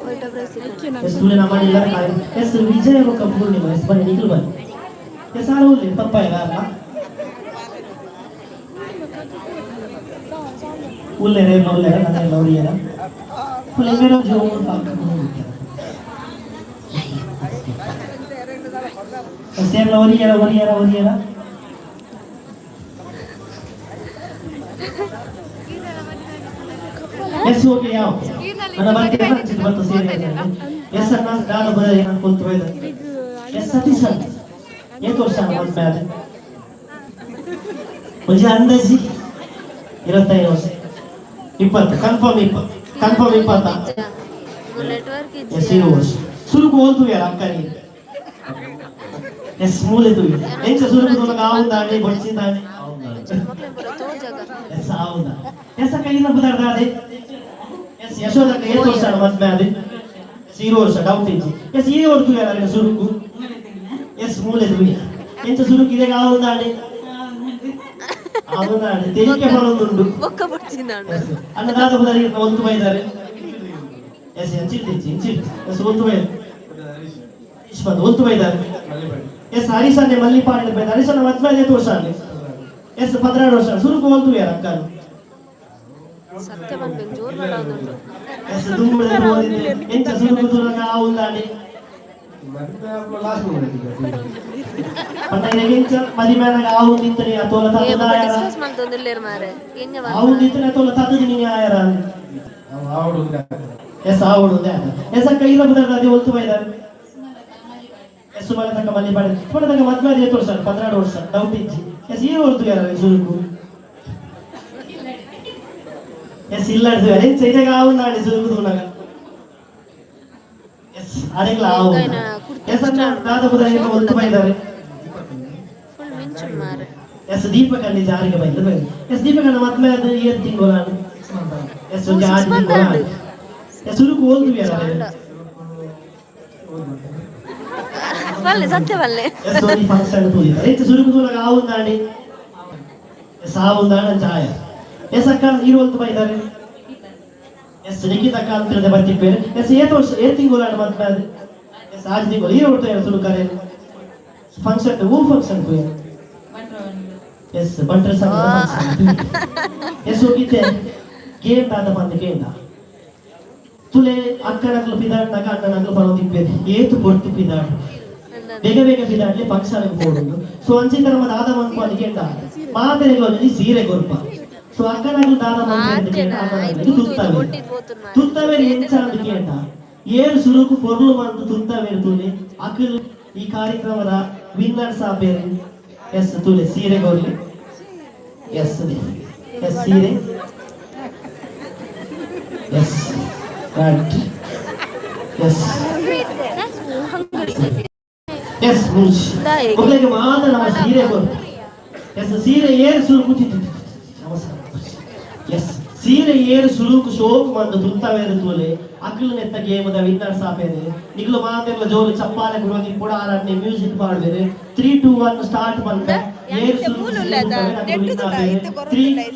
ಒಳ್ಳೆ ಪ್ರೈಸ್ ಎಸ್ ತುಲೆ ಮಾಡಿಲ್ಲ ಎಸ್ ವಿಜಯ ಬೊಕ್ಕ ಪೂರ್ಣಿಮಾ ಎಸ್ ಬಲೆ ನಿಖಿಲ್ ಬಲೆ ये सारा बोल रहे पप्पा है ना बोले रे ना लौरी है ना बोले मेरा जो पाक ऐसे लौरी है ना ऐसे हो गया ना बात है ना चित बात तो सही है ऐसा ना डाल बड़ा है ना कौन तो है ऐसा तीसरा ये तो शामिल है मुझे अंदाजी 25 ವರ್ಷ 20 ಕನ್ಫರ್ಮ್ 20 नेटवर्क ಎಸ್ ವರ್ಷ ಸುರುಕು ಹೋಲ್ತು ಯಾರ ಅಕ್ಕನಿ ಎಸ್ ಮೂಲೆ ತು ಎಂಚ ಸುರುಕು ನನಗೆ ಆವುದಾನೆ ಬಡ್ಸಿದಾನೆ ಮಕ್ಕಳು ಬರೋ ತೋ ಜಾಗ ಎಸ್ ಆವುದಾ ಎಸ್ ಕೈನ ಬದರ್ದಾದೆ ಎಸ್ ಯಶೋಧ ಕೈ ವರ್ಷ ಮದ್ಮೆ ಆದೆ 0 ವರ್ಷ ಡೌಟ್ ಇತ್ತು ಎಸ್ ಈ ಹೊರ್ತು ಯಾರ ಸುರುಕು ಎಸ್ ಮೂಲೆ ತು ಎಂಚ ಸುರುಕು ಇದೆ ಆವುದಾನೆ ಆವುದಾನೆ ತೆರಿಗೆ ಬರೋದುಂಡು ಬೊಕ್ಕ ಬಡ್ಸಿದಾನೆ ಅನ್ನದಾದ ಬದರಿ ಒಂದು ಬೈದಾರೆ ಎಸ್ ಇಂಚಿರ್ತಿ ಎಸ್ ಒಂದು ಬೈ ಇಸ್ಪಂದು ಒಂದು ಬೈದಾರೆ ಎಸ್ ಹರಿಸನ್ನೆ ಮಲ್ಲಿಪಾಡಿನ ಬೈದ ಹರಿಸನ್ನ ಮದ್ಮೆ 5 ವರ್ಷ ಆಗಿದೆ ಎಸ್ 16 ವರ್ಷ ಸುರುಕು ಒಂದು ಯಾರ ಅಕ್ಕನು ಸತ್ಯ ಬಂದು ಜೋರ್ ಮಾಡೋದು ಎಸ್ ದುಂಬುಡೆ ಓದಿದೆ ಎಂತ ಸುರುಕು ತುರಕ ಆವುದಾನೆ ಪಟ್ಟೈನೆಗೆಂಚ ಮದಿಮೇನಾಗ ಆವು ನಿಂತನೆ ಅತೋಲ ತದದಾಯ ಡಿಸ್ಕಸ್ ಮಾಡ್ತೊಂದಿಲ್ಲೇರ್ ಮಾರೆ ಎಂಜ ಆವು ನಿಂತನೆ ಅತೋಲ ತದದಿ ನೀ ಆಯರ ಆವುಡು ಎಸ್ ಆವುಡು ಎಸ್ ಕೈಲ ಬದಲಾದೆ ಒತ್ತು ಬೈದಾರೆ ಎಸ್ ಸುಮಾರು ತನಕ ಮಲ್ಲಿ ಪಾಡಿ ಸುಮಾರು ತನಕ ಮದ್ವೆ 8 ವರ್ಷ 12 ವರ್ಷ ಡೌಟ್ ಇಜ್ಜಿ ಎಸ್ ಈ ಹೊರತು ಯಾರ ಸುರುಕು ಎಸ್ ಇಲ್ಲ ಎಂಚ ಇದಾಗ ಆವು ನಾಡಿ ಸುರುಕು ತೂನಗ ಎಸ್ ಅರೆಗ್ಲ ಆವು ಎಸ್ ಅನ್ನ ದಾದ ಬುದಾಯಿ ಹೊತ್ತು ಬೈದಾರೆ ಫುಲ್ ಮಿಂಚು ಮಾರೆ ಎಸ್ ದೀಪಕ್ ಅಲ್ಲಿ ಜಾರಿಗೆ ಬೈದ ಬೈ ಎಸ್ ದೀಪಕ್ ಅನ್ನ ಮದ್ವೆ ಅದು 7 ತಿಂಗಳು ನಾನು ಎಸ್ ಒಂದು 6 ತಿಂಗಳು ಎಸ್ ಸುರುಕು ಓಲ್ದು ಯಾರ ಬಲ್ಲೆ ಸತ್ಯ ಬಲ್ಲೆ ಎಸ್ ಒಂದು ಫಂಕ್ಷನ್ ತೂದಿದ್ದಾರೆ ಎಂಚ ಸುರುಕು ತೂನಗ ಆವು ನಾಡಿ ಎಸ್ ಆವು ನಾಡ ಚಾಯ ಎಸ್ ಅಕ್ಕ ಈ ಹೊತ್ತು ಬೈದಾರೆ ಎಸ್ ನಿಖಿತ ಅಕ್ಕ ಅಂತ ಹೇಳಿದ ಬರ್ತಿಪ್ಪೇನೆ ಎಸ್ 7 ವರ್ಷ 7 ತಿಂಗಳು ನಾನು ಮದ್ವೆ ಅದು ಎಸ್ 6 ತಿಂಗಳು ಈ ಹೊತ್ತು ಯಾರು ಸುರುಕರೆ ಫಂಕ್ಷನ್ ಹೂ ಫಂಕ್ಷನ್ ಕು ಎಸ್ ಬಂಟ್ರ ಸಂಘ ಎಸ್ ಹೋಗಿದ್ದೆ ಗೇಮ್ ದಾದ ಬಂದ ಗೇಮ್ ತುಲೆ ಅಕ್ಕನಗಳು ಪಿದಾಡ್ನಾಗ ಅಣ್ಣನಗಳು ಬರೋ ತಿಪ್ಪೆ ಏತು ಕೊಡ್ತು ಪಿದಾಡ್ ಬೇಗ ಬೇಗ ಪಿದಾಡ್ಲಿ ಫಂಕ್ಷನ್ ಹೋಗುದು ಸೊ ಅಂಚಿತ ನಮ್ಮ ದಾದ ಮನ್ಪು ಅದಕ್ಕೆ ಮಾತೆರೆಗಳು ಸೀರೆ ಕೊರ್ಪ ಸೊ ಅಕ್ಕನಗಳು ದಾದ ಮನ್ಪು ತುತ್ತವೇ ಎಂಚ ಅದಕ್ಕೆ ಅಂತ ಏಳು ಸುರುಕು ಪೊರ್ಲು ಬಂದು ತುತ್ತವೇ ತುಲೆ ಅಕ್ಕಲು ಈ ಕಾರ್ಯಕ್ರಮದ ವಿನ್ನರ್ಸ್ ಆ ಬೇರೆ ಎಸ್ ತುಲೆ ಸೀರೆ ಕೊರ್ಲಿ ಎಸ್ ಎಸ್ ಸೀರೆ ಎಸ್ ರೈಟ್ ಎಸ್ ಎಸ್ ಮುಜ್ ಒಬ್ಬಳಿಗೆ ಮಾತ್ರ ನಮ್ಮ ಸೀರೆ ಕೊರ್ಲಿ ಎಸ್ ಸೀರೆ ಏರು ಸುರುಕು ಎಸ್ ಸೀರೆ ಏರು ಸುರುಕು ಶೋಕು ಬಂದು ತುತ್ತವೇರು ತೂಲೆ ಅಕ್ಕಲು ನೆತ್ತ ಗೇಮದ ವಿನ್ನರ್ಸ್ ಆಪೇನೆ ನಿಗ್ಲು ಮಾತೆಲ್ಲ ಜೋರು ಚಪ್ಪಾಳೆ ಕೊಡುವಾಗ ಕೂಡ ಆರಾಡ್ನೆ ಮ್ಯೂಸಿಕ್ ಮಾಡ್ಬೇರೆ 3 2 1 ಸ್ಟಾರ್ಟ್ ಬಂದೆ ಏರು ಸುರುಕು 3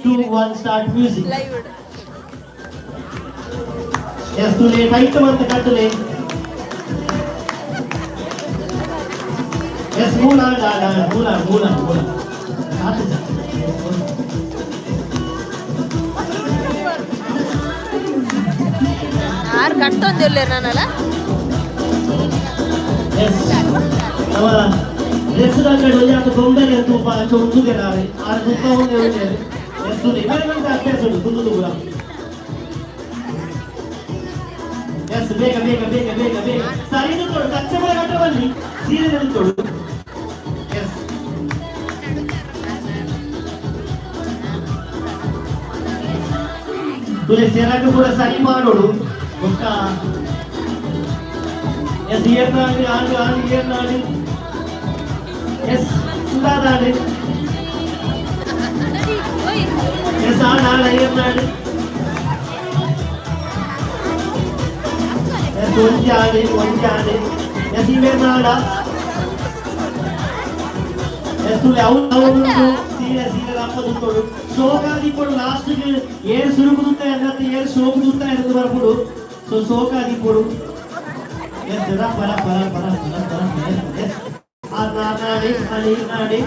2 1 ಸ್ಟಾರ್ಟ್ ಮ್ಯೂಸಿಕ್ ಎಸ್ ತೂಲೆ ಟೈಟ್ ಬಂತ ಕಟ್ಟಲೆ ಎಸ್ ಮೂಲ ಮೂಲ ಮೂಲ ಮೂಲ ಸಾಕು ಆರು ಕಟ್ಟೊಂದಿಲ್ಲ ನಾನಲ್ಲ ಎಸ್ ಅವ ಡ್ರೆಸ್ದ ಕಡೆ ಒಂದು ಗೊಂಬೆಲೆ ತೂಪ ಚೊಂದುಗೆರಾರೆ ಆರು ತುಪ್ಪ ಒಂದು ಹೇಳಿದ್ದಾರೆ ಎಸ್ ತೂಲೆ ಬೇರೆ ಬಂದ ಅಭ್ಯಾಸ ಉಂಟು ಕುಂದು ಕೂಡ ಎಸ್ ಬೇಗ ಬೇಗ ಬೇಗ ಬೇಗ ಬೇಗ ಸರಿ ನಿಂತೋಡು ಕಚ್ಚೆ ಮೇಲೆ ಕಟ್ಟ ಬನ್ನಿ ಸೀರೆ ನಿಂತೋಡು ಎಸ್ ತುಲೆ ಸೆರಗು ಕೂಡ ಸರಿ ಮಾಡೋಡು ಒಕ್ಕ ಎಸ್ ಏರ್ನಾಡಿ ಆಡಿ ಆಡಿ ಏರ್ನಾಡಿ ಎಸ್ ಸುಂದಾದಾಡಿ ಎಸ್ ಆಡ ಏರ್ನಾಡಿ ಎಸ್ ಒಂಜಾಡಿ ಎಸ್ ಇವೇರ್ನಾಡ ಎಸ್ ತುಲೆ ಅವನು ಸೀರೆ ಸೀರೆ ಹಾಕೋದು ಶೋಕಾದಿ ಕೊಡು ಲಾಸ್ಟ್ ಏರು ಸುರುಕುದುತ್ತ ಅನ್ನತ್ತೆ ಏರು ಶೋಕದುತ್ತ ಎದ್ದು ಬರ್ಬಿಡು ಸೊ ಶೋಕಾದಿ ಕೊಡು ಎಸ್ ಪರ ಪರ ಪರ ಪರ ಪರ ಎಸ್ ನಾಡಿ ಅಲ್ಲಿ ನಾಡಿ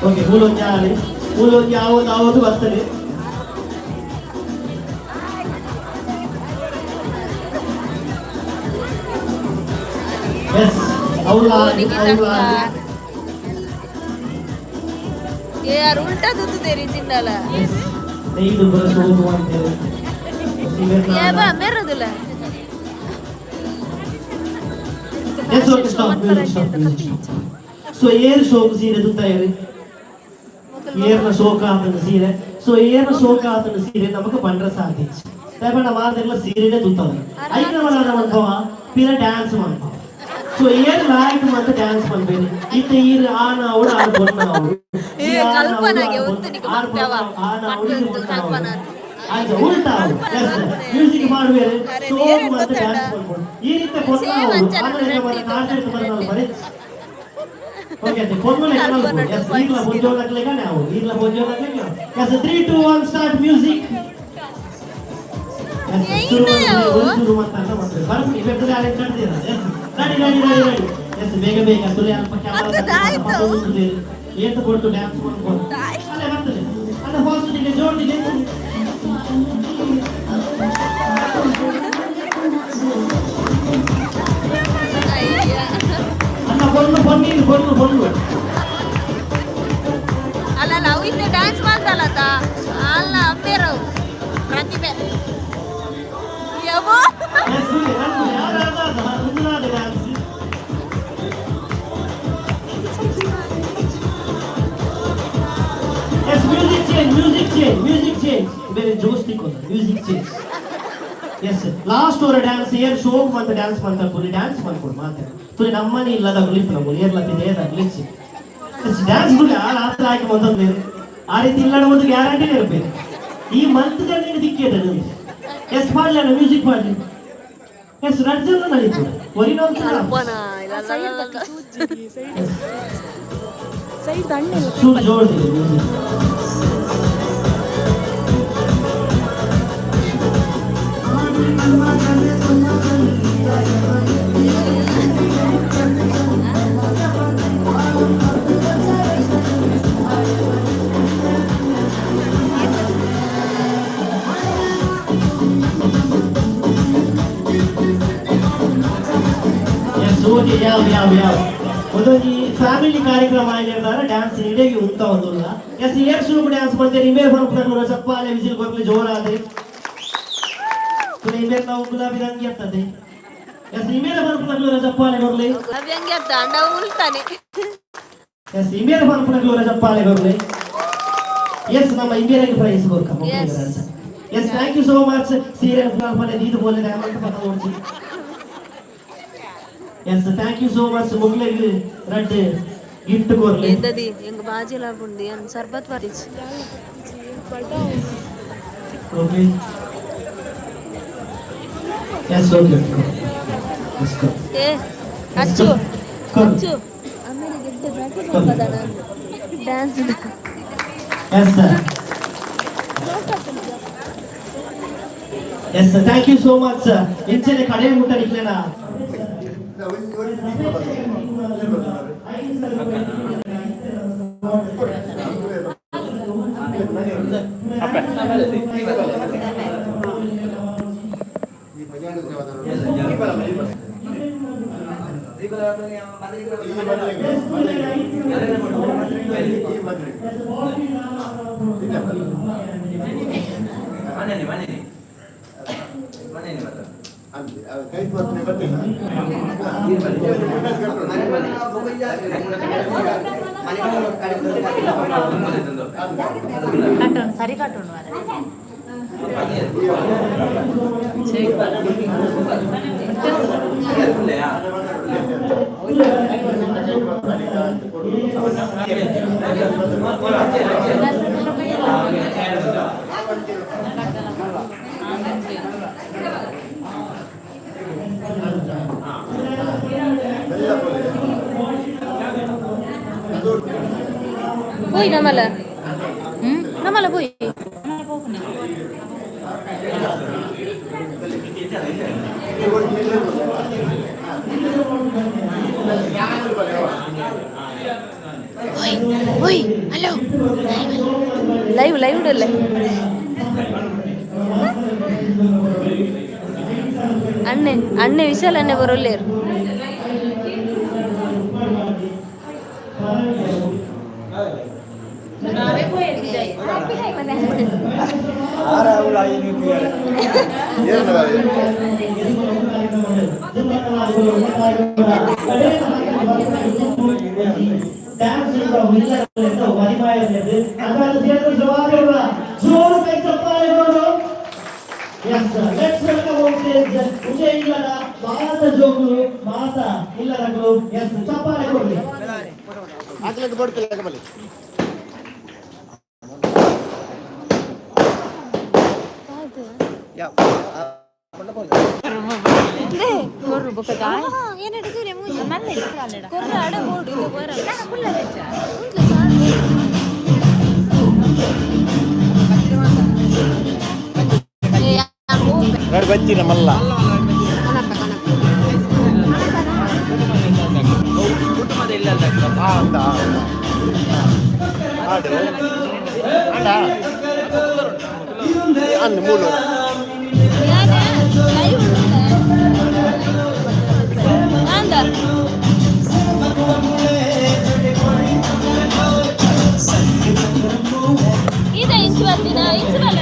ಓಕೆ ಮೂಲೊಂಜಿ ಯಾವುದು ಬರ್ತದೆ ಎಸ್ ಯಾರು ಉಲ್ಟಾ ತುತ್ತುತ್ತೇರಿ ತಿನ್ನಲ್ಲ ಇದು ಬರಸು ಅಂತೇಳಿ ಯಾಬ ಮೇರದಿಲ್ಲ ಎಸ್ ಓಕೆ ಸ್ಟಾಪ್ ಸೊ ಏರ್ ಶೋಕ ಸೀರೆ ತುತ್ತಾಯಿರಿ ಏರ್ನ ಶೋಕ ಆತನ ಸೀರೆ ಸೊ ಏರ್ನ ಶೋಕ ಆತನ ಸೀರೆ ನಮಗೆ ಪಂಡ್ರ ಸಾಧಿಸಿ ದಯಪಡ ಮಾದೆಲ್ಲ ಸೀರೆನೇ ತುತ್ತವೆ ಐಕ್ರಮಣದ ಮಂತವ ಪಿರ ಡ್ಯಾನ್ಸ್ ಮಂತವ ಸೊ ಏರ್ ಲಾಯ್ಕ್ ಮತ್ತೆ ಡ್ಯಾನ್ಸ್ ಮಾಡ್ಬೇಡಿ ಇತ್ತ ಈರ್ ಆನ ಅವಳು ಆರು ಬಣ್ಣ ಅವಳು ಕಲ್ಪನಾಗೆ ಒತ್ತನಿಗೆ ಬರ್ತಾವ ಕಲ್ಪನಾ ಆಯ್ತು ಉಲ್ಟಾ ಮ್ಯೂಸಿಕ್ ಮಾಡ್ಬೇರೆ ಸೋಕ್ ಮತ್ತೆ ಡ್ಯಾನ್ಸ್ ಮಾಡ್ಬೋದು ಈ ರೀತಿ ಕೊನ್ನ ಆಮೇಲೆ ಮತ್ತೆ ಕಾಂಟೆಂಟ್ ಬರೋದು ಬರೀ ಓಕೆ ಅದು ಕೊನ್ನಲೆ ಕಲ್ಪನಾ ಎಸ್ ಈಗಲ ಬೊಂಜೋಲಕ್ಲೆಗ ನಾವು ಈಗಲ ಬೊಂಜೋಲಕ್ಲೆಗ ಎಸ್ 3 2 1 ಸ್ಟಾರ್ಟ್ ಮ್ಯೂಸಿಕ್ ಎಸ್ ಶುರು ಮಾಡ್ತಾರೆ ಬರ್ಬಿಡಿ ಬೆಟ್ಟದ ಆಳೆ ಕಡ್ದಿರಾ ಎಸ್ ರೆಡಿ ಎಸ್ ಬೇಗ ಬೇಗ ತುಲೆ ಅಲ್ಪ ಕ್ಯಾಮರಾ ಏತ ಕೊಟ್ಟು ಡ್ಯಾನ್ಸ್ ಮಾಡ್ಬೋದು ಅಲ್ಲೇ ಬರ್ತದೆ ಅಲ್ಲ ಹಾಸ್ಪಿಟಲ್ಗೆ ಜೋಡಿಗೆ ಅಲ್ಲ ಬೊನ್ನು ಅಲ್ಲ ಅವು ಇತ್ತೆ ಡ್ಯಾನ್ಸ್ ಮಾಡ್ದಲ್ಲ ಅಲ್ಲ ಅಪ್ಪೇರವು ಪ್ರತಿಭೆ ಯವ್ವ. Yes, really, ನಾನು ಯಾರಾದ ಮುಂದಿನ ಡ್ಯಾನ್ಸ್. Yes, music change. ಬೇರೆ ಜೋಶ್ ತಿಕ್ಕೋದು, music change. Yes, last over dance here show ಅಂತ ಡ್ಯಾನ್ಸ್ ಮಾಡ್ತಾರೆ, ಫುಲ್ ಡ್ಯಾನ್ಸ್ ಮಾಡ್ಕೊಂಡು ಮಾತಾಡ. ಫುಲ್ ನಮ್ಮನೆ ಇಲ್ಲದ ಗ್ಲಿಪ್ ನಾವು ಏರ್ಲತ್ತಿದೆ ಅದ ಗ್ಲಿಚ್. ಡ್ಯಾನ್ಸ್ ಫುಲ್ ಆತರ ಆಗಿ ಮೊದಲು ಆ ರೀತಿ ಇಲ್ಲಡ ಒಂದು ಗ್ಯಾರಂಟಿ ಇರಬೇಕು. ಈ ಮಂತ್ ಜನರಿಗೆ ದಿಕ್ಕಿದೆ ನನಗೆ. ಎಸ್ ಮಾಡಲಿ ಅಣ್ಣ, ಮ್ಯೂಸಿಕ್ ಮಾಡಲಿ. ಎಸ್ ರಡ್ಜನ್ ನಡೀತು ಒರಿನೋದು ಅಪ್ಪನ ಇಲ್ಲ ಸೈಡ್ ದಂಡೆ ಚೂರು ಜೋರ್ದಿದೆ ಮ್ಯೂಸಿಕ್. ಓಕೆ ಯಾವ ಒಂದೊಂದು ಫ್ಯಾಮಿಲಿ ಕಾರ್ಯಕ್ರಮ ಆಗಿರ್ತಾರೆ ಡ್ಯಾನ್ಸ್ ಇಡೀಗೆ ಉಂಟ ಒಂದಿಲ್ಲ. ಎಸ್ ಏರ್ ಶುರು ಡ್ಯಾನ್ಸ್ ಬಂದೆ ನಿಮೇಲೆ ಬಂದ್ಬಿಟ್ಟು ಚಪ್ಪಾಲೆ ವಿಸಿಲ್ ಕೊಡ್ಲಿ ಜೋರಾದ್ರೆ ನಿಮೇಲೆ ನಾವು ಗುಲಾಬಿ ರಂಗಿ ಇರ್ತದೆ. ಎಸ್ ಇಮೇಲೆ ಬಂದ್ಬಿಟ್ಟು ಚಪ್ಪಾಲೆ ಕೊಡ್ಲಿ. ಹಂಗೆ ಅರ್ಥ ಅಂಡ ಉಳ್ತಾನೆ. ಎಸ್ ಇಮೇಲೆ ಬಂದ್ಬಿಟ್ಟು ಚಪ್ಪಾಲೆ ಕೊಡ್ಲಿ. ಎಸ್ ನಮ್ಮ ಇಮೇಲಿಗೆ ಪ್ರೈಸ್ ಕೊಡ್ಕ. Yes thank you so much. Serial ಇದು ಬೋಲೆ ಡೈಮಂಡ್ ಪಕ್ಕ ನೋಡ್ಸಿ. Yes thank you so much. ಮುಗ್ಲೆಗೆ ರೆಡ್ ಗಿಫ್ಟ್ ಕೊರ್ಲಿ. ಎಂದದಿ ಎಂಗ ಬಾಜಿಲ ಬುಂದಿ ಅನ್ ಸರ್ಬತ್ ವರಿಚ್. ಓಕೆ ಎಸ್ ಓಕೆ ಎಸ್ ಕೋ ಏ ಅಚ್ಚು ಅಚ್ಚು ಆಮೇಲೆ ಗೆದ್ದೆ ಪ್ರಾಕ್ಟೀಸ್ ಮಾಡ್ಬೋದಣ್ಣ dance. Yes sir yes thank you so much sir. ಇಂಚನೆ ಕಡೆ ಮುಟ್ಟಲಿಕ್ಲೇನಾ ಸರಿ ಕಟ್ಟೋಣ ಹೋಯ್ ನಮಲ ನಮಲ ಹೋಯ್ ಹೋಯ್ ಹಲೋ ಲೈವ್ ಲೈವ್ ಇಡಲ್ಲ ಅಣ್ಣೆ ಅಣ್ಣೆ ವಿಶಾಲ್ ಅಣ್ಣೆ ಬರೋಲ್ಲೇರು ಬಚ್ಚಿನ ಮಲ್ಲ ಅನ್ನ ಮೂಲು ಇದೆ ಇಂಚು ಬರ್ತೀನ ಇಂಚು ಬಲ್ಲ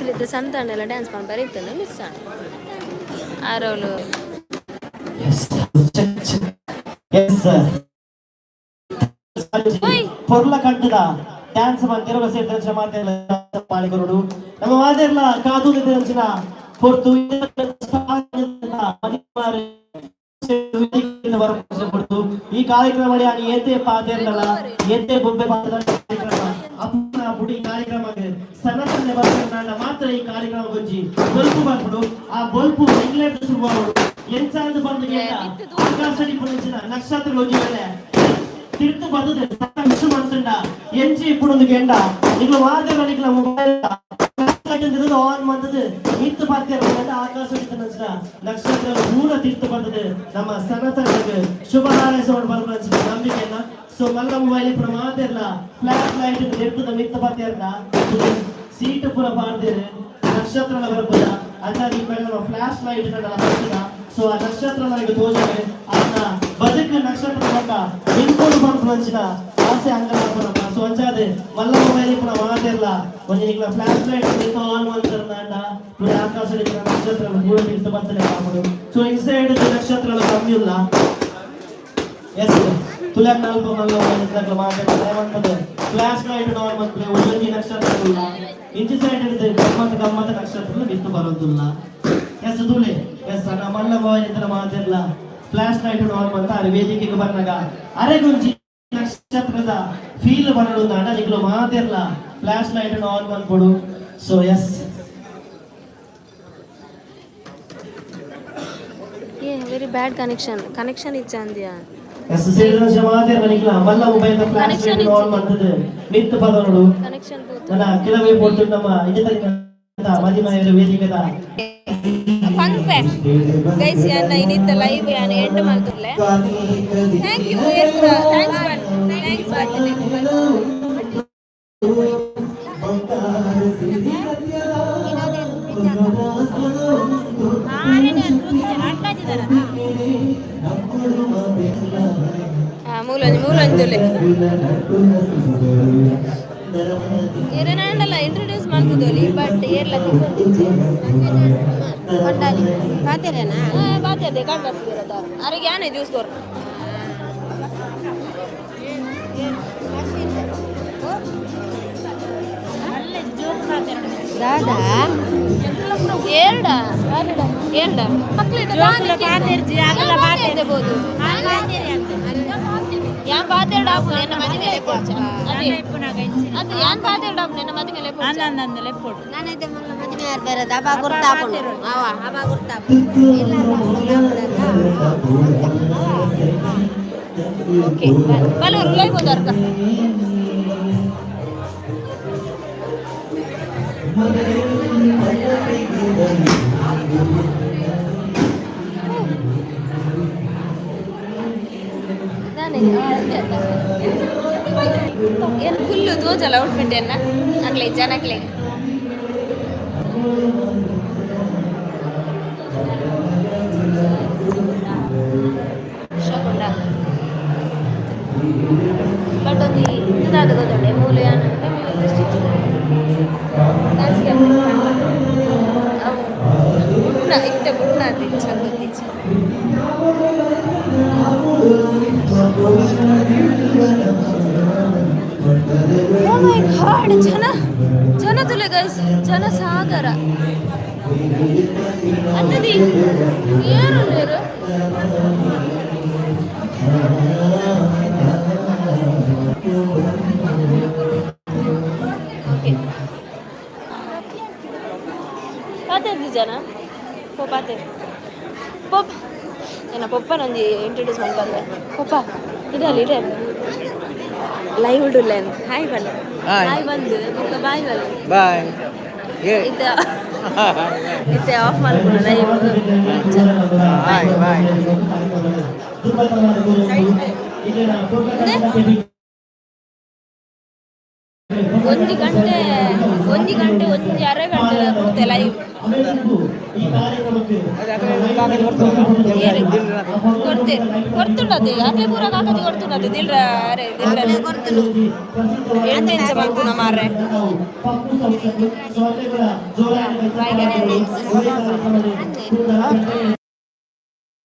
ಆ್ಯಕ್ಚುಲಿ ಇದು ಸಂತಾನೆಲ್ಲ ಡ್ಯಾನ್ಸ್ ಮಾಡಿ ಬರೀತಾನೆ ಮಿಸ್ ಆರವಳು పొర్ల కంటుద డాన్స్ మన తెలుగు సేద్ర మాటల పాలికొరుడు ನಮ್ಮ ಮಾದೆಲ್ಲ ಕಾದು ತಿಳಿಸಿನ ಪೊರ್ತು ಈ ಕಾರ್ಯಕ್ರಮ ಏತೆ ಪಾದೆಲ್ಲ ಏತೆ ಬೊಬ್ಬೆ ಪಾದದ ಕಾರ್ಯಕ್ರಮ ಅಪ್ಪನ ಬುಡಿ ಕಾರ್ಯಕ್ರಮಕ್ಕೆ ಸನಸನೆ ಬರ್ತಾನ ಮಾತ್ರ ಈ ಕಾರ್ಯಕ್ರಮ ಗುಂಜಿ ಬಲ್ಪು ಬಂದ್ಬಿಡು ಆ ಬಲ್ಪು ಇಂಗ್ಲೆಂಡ್ ಶುರುವಾಡು ಎಂಚಾಂದು ಬಂದು ಆಕಾಶದಲ್ಲಿ ಪುಣಿಸಿನ ನಕ್ಷತ್ರಗಳು ಹೋಗಿವೆ ತಿರ್ತು ಬಂದದೆ ವಿಷ ಮಾಡ್ತಂಡ ಎಂಚಿ ఇప్పుడు గెండ ఇట్లా వాదన ఇట్లా మొబైల్ ఆన్ ಬಂದது ಮಿತ್ತು ಪಾತ್ಯರನ್ನ ಆಕಾಶ ಇತ್ತನಂತ ನಕ್ಷತ್ರಗಳು ಪೂರ ತಿರ್ತು ಬಂದದೆ ನಮ್ಮ ಸನಾತನಕ್ಕೆ ಶುಭ ಹಾರೈಸೋಣ ಬರಬಂತ ನಂಬಿಕೆಯನ್ನ ಸೊ ಮಲ್ಲ ಮೊಬೈಲ್ ఇప్పుడు ಮಾತೆಲ್ಲ ಫ್ಲಾಶ್ ಲೈಟ್ ಎತ್ತದ ಮಿತ್ತು ಪಾತ್ಯರನ್ನ ಸೀಟ್ ಪೂರ ಪಾಡ್ದೇನೆ ನಕ್ಷತ್ರಗಳ ಬರಬದ ಅದಾಗಿ ನಮ್ಮ ಫ್ಲಾಶ್ ಲೈಟ್ ಹಾಕಿದ ಸೊ ಆ ನಕ್ಷತ್ರ ನನಗೆ ತೋಜನೆ ಅದನ್ನ ಬದುಕ ನಕ್ಷತ್ರಗಳನ್ನ ನಿಂತ್ಕೊಂಡು ಬಂದ ಆಸೆ ಅಂಗನಪ್ಪ ಸೊ ಅಂಚಾದೆ ಮಲ್ಲ ಮೊಬೈಲ್ ಕೂಡ ಮಾತಿರಲ್ಲ ಒಂದು ಈಗ ಫ್ಲಾಶ್ ಲೈಟ್ ನಿಂತು ಆನ್ ಮಾಡ್ತಾರಲ್ಲ ಪುರ ಆಕಾಶದಲ್ಲಿ ನಕ್ಷತ್ರಗಳು ಕೂಡ ನಿಂತು ಬರ್ತಾರೆ ಕಾಮಡು ಸೊ ಇನ್ಸೈಡ್ ನಕ್ಷತ್ರಗಳು ಕಮ್ಮಿ ಇಲ್ಲ ಎಸ್ ತುಲಕ್ ನಾಲ್ಕು ಮಲ್ಲ ಮೊಬೈಲ್ ಮಾತಾಡ್ತಾರೆ ಫ್ಲಾಶ್ ಲೈಟ್ ಆನ್ ಮಾಡ್ತಾರೆ ಒಂದೊಂದು ನಕ್ಷತ್ರಗಳು ಇಂಚಿ ಸೈಡ್ ಇರುತ್ತೆ ಗಮ್ಮತ್ತ ನಕ್ಷತ್ರಗಳು ನಿಂತು ಬರೋದಿಲ್ಲ ಎಸ್ ತುಲೆ ಎಸ್ ಮಲ್ಲ ಮೊಬೈಲ್ ಇತರ ಮಾತಿರಲ್ಲ ಫ್ಲಾಶ್ ಲೈಟ್ ಆನ್ ಮಾಡ್ತಾರೆ ವೇದಿಕೆಗೆ ಬಂದಾಗ ಅರೆಗುಂಜಿ ನಕ್ಷತ್ರದ ಫೀಲ್ ಬರಲು ನಿಗಳು ಮಾತಿರಲ್ಲ ಫ್ಲಾಶ್ ಲೈಟ್ ಆನ್ ಮಾಡ್ಕೊಡು so yes very bad connection ಇಚ್ಚಾಂದ್ಯಾ ಎಸ್ ಸೇರಿದ ಮಾತಿರಲ್ಲ ನಿಗಳು ಮಲ್ಲ ಮೊಬೈಲ್ ಫ್ಲಾಶ್ ಲೈಟ್ ಆನ್ ಮಾಡ್ತದೆ ಮಿತ್ತು ಪದಗಳು ಕನೆಕ್ಷನ್ ನನ್ನ ಕೆಲವೇ ಪೋರ್ಟು ನಮ್ಮ ಇದರಿಂದ ಮದಿಮೆಯರ ವೇದಿಕೆದ ಪಂಪೆ ಗೈಸ್ ಯಾನ ಇನಿತ್ತ ಲೈವ್ ಯಾನ ಎಂಡ್ ಮಾಡ್ತಿರ್ಲೆ ಥ್ಯಾಂಕ್ ಯು ಥ್ಯಾಂಕ್ಸ್ ಮೂಲಂಜುಲೆ ಏನೇನಲ್ಲ ಇಂಟ್ರೊಡ್ಯೂಸ್ ಮಾಡ್ತಿದ್ವಲ್ಲಿ ಬಟ್ ಏರ್ಲ ಬಾತೇನೆ ಕಾಣ್ ಬರ್ತಿದ್ದೀರ ಅರಿಗೆ ಯಾನೇ ಜ್ಯೂಸ್ ಕೊರು ದಾದಾ ಎರಡ ಮಕ್ಕಳಿಂದ ಬಹುದು ಯಾನ್ ಬಾತೆರಡು ಆಪು ನಿನ್ನ ಮದಿಮೆಲೆ ಪೋಡ್ಚ ಅದು ಯಾನ್ ಬಾತೆರಡು ಆಪು ನಿನ್ನ ಮದಿಮೆಲೆ ಪೋಡ್ಚ ನನ್ನಂದಲೆ ಪೋಡು ನಾನೈತೆ ಮದುವೆ ಯಾರು ಬೇರೆದ ಹಬ್ಬ ಗುರ್ತಾಪು ಹಬ್ಬ ಗುರ್ತಾಪು ಓಕೆ ಬಲೂರು ಲೈವ್ ಹೋದರ್ಕ ಏನು ಫುಲ್ಲು ತೋಜಲ್ಲ ಔಟ್ಫಿಟ್ ಏನ ಆಗ್ಲೇ ಜನಕ್ಲೆ ಶೋಕೊಂಡ ಬಟ್ ಒಂದು ಇಂಥದ್ದಾದ ಗೊತ್ತೊಂಡೆ ಮೂಲೆ ಬುಟ್ನ ಇತ್ತೆ ಬುಟ್ನ ತಿಚ್ಚ ಗೊತ್ತಿಚ್ಚ Oh my God, ಜನ ತುಲೆ ಗೈಸ್ ಜನ ಸಾಗರ ಅನ್ನದಿ ಏನು ಲೇರು ಓಕೆ ಪಾತೇರ್ದು ಜನ ಪಾತೆ ಪೊಪ್ಪ ಏನ ಪೊಪ್ಪ ನಂಜಿ ಇಂಟ್ರೊಡ್ಯೂಸ್ ಮಾಡಿ ಬಂದೆ ಪೊಪ್ಪ ಇದರಲ್ಲಿ ಲೈವ್ ಉಡುಲ್ಲೇನ್ ಹಾಯ್ ಬಲ್ಲ ಹಾಯ್ ಬಂದು ಬಾಯ್ ಬಲ್ಲ ಬಾಯ್ ಇತ್ತೆ ಆಫ್ ಮಾಡ್ಕೊಂಡು ಲೈವ್ ಬಾಯ್ ಬಾಯ್ ಒಂದು ಗಂಟೆ ಒಂದು ಅರೆ ಗಂಟೆ ಲೈವ್ ಈ ಕಾರ್ಯಕ್ರಮಕ್ಕೆ ಕೊಡ್ತುಂಡತೆ ಅಕ್ಲೆ ಪೂರ ಕಾಕತಿ ಕೊಡ್ತುಂಡತೆ ದಿಲ್ರ ಅರೆ ದಿಲ್ರ ಎಂಟೆಂಚ ಮಲ್ಪುನ ಮಾರ್ರೆ ಪಪ್ಪು ಸಂಸ್ಥೆ ಸ್ವಾಮಿಗಳ ಜೋರಾಗಿ